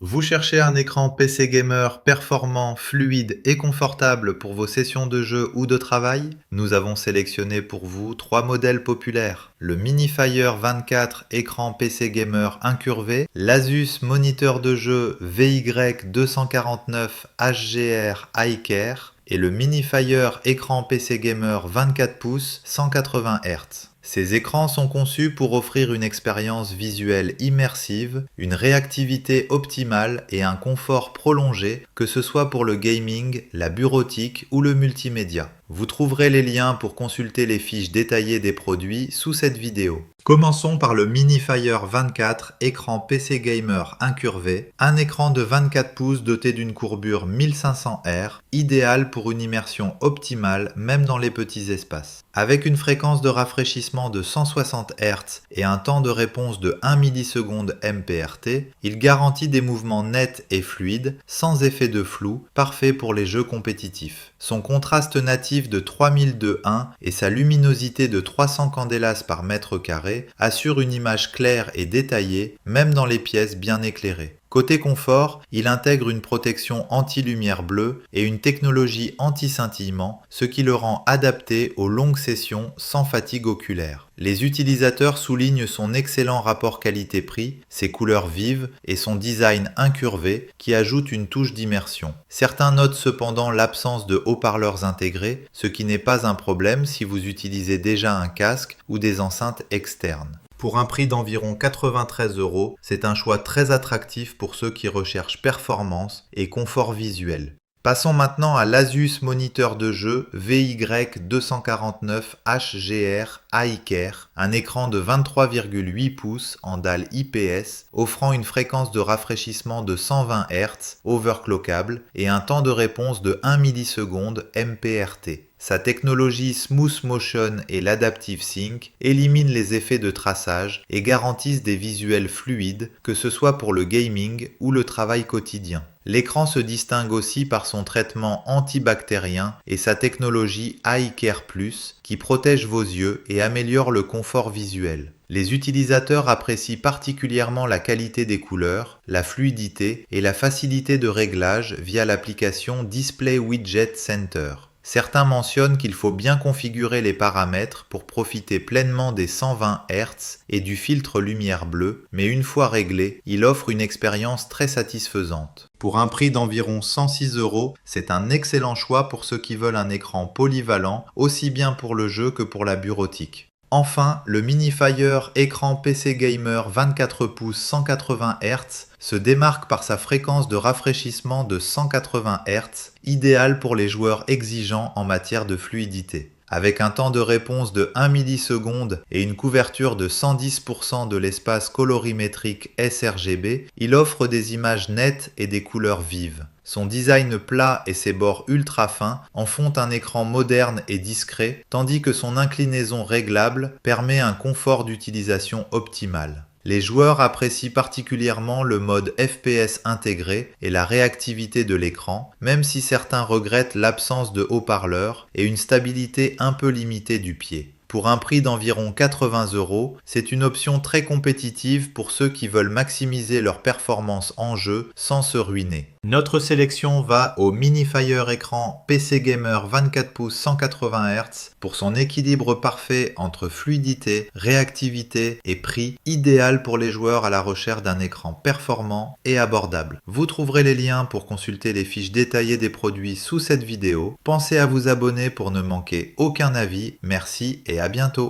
Vous cherchez un écran PC gamer performant, fluide et confortable pour vos sessions de jeu ou de travail? Nous avons sélectionné pour vous trois modèles populaires. Le Minifire 24 écran PC gamer incurvé, l'Asus moniteur de jeu VY249 HGR iCare et le Minifire écran PC gamer 24 pouces 180 Hz. Ces écrans sont conçus pour offrir une expérience visuelle immersive, une réactivité optimale et un confort prolongé, que ce soit pour le gaming, la bureautique ou le multimédia. Vous trouverez les liens pour consulter les fiches détaillées des produits sous cette vidéo. Commençons par le Minifire 24 écran PC gamer incurvé, un écran de 24 pouces doté d'une courbure 1500R, idéal pour une immersion optimale même dans les petits espaces. Avec une fréquence de rafraîchissement de 160 Hz et un temps de réponse de 1 milliseconde MPRT, il garantit des mouvements nets et fluides, sans effet de flou, parfait pour les jeux compétitifs. Son contraste natif de 3002:1 et sa luminosité de 300 candélas par mètre carré assurent une image claire et détaillée, même dans les pièces bien éclairées. Côté confort, il intègre une protection anti-lumière bleue et une technologie anti-scintillement, ce qui le rend adapté aux longues sessions sans fatigue oculaire. Les utilisateurs soulignent son excellent rapport qualité-prix, ses couleurs vives et son design incurvé qui ajoute une touche d'immersion. Certains notent cependant l'absence de haut-parleurs intégrés, ce qui n'est pas un problème si vous utilisez déjà un casque ou des enceintes externes. Pour un prix d'environ 93 €, c'est un choix très attractif pour ceux qui recherchent performance et confort visuel. Passons maintenant à l'Asus moniteur de jeu VY249 HGR iCare, un écran de 23,8 pouces en dalle IPS offrant une fréquence de rafraîchissement de 120 Hz overclockable et un temps de réponse de 1 milliseconde MPRT. Sa technologie Smooth Motion et l'Adaptive Sync éliminent les effets de traçage et garantissent des visuels fluides, que ce soit pour le gaming ou le travail quotidien. L'écran se distingue aussi par son traitement antibactérien et sa technologie iCare Plus qui protège vos yeux et améliore le confort visuel. Les utilisateurs apprécient particulièrement la qualité des couleurs, la fluidité et la facilité de réglage via l'application Display Widget Center. Certains mentionnent qu'il faut bien configurer les paramètres pour profiter pleinement des 120 Hz et du filtre lumière bleue, mais une fois réglé, il offre une expérience très satisfaisante. Pour un prix d'environ 106 €, c'est un excellent choix pour ceux qui veulent un écran polyvalent, aussi bien pour le jeu que pour la bureautique. Enfin, le Minifire écran PC gamer 24 pouces 180 Hz se démarque par sa fréquence de rafraîchissement de 180 Hz, idéale pour les joueurs exigeants en matière de fluidité. Avec un temps de réponse de 1 milliseconde et une couverture de 110% de l'espace colorimétrique sRGB, il offre des images nettes et des couleurs vives. Son design plat et ses bords ultra fins en font un écran moderne et discret, tandis que son inclinaison réglable permet un confort d'utilisation optimal. Les joueurs apprécient particulièrement le mode FPS intégré et la réactivité de l'écran, même si certains regrettent l'absence de haut-parleurs et une stabilité un peu limitée du pied. Pour un prix d'environ 80 €, c'est une option très compétitive pour ceux qui veulent maximiser leur performance en jeu sans se ruiner. Notre sélection va au Minifire écran PC Gamer 24 pouces 180 Hz pour son équilibre parfait entre fluidité, réactivité et prix, idéal pour les joueurs à la recherche d'un écran performant et abordable. Vous trouverez les liens pour consulter les fiches détaillées des produits sous cette vidéo. Pensez à vous abonner pour ne manquer aucun avis. Merci et à bientôt.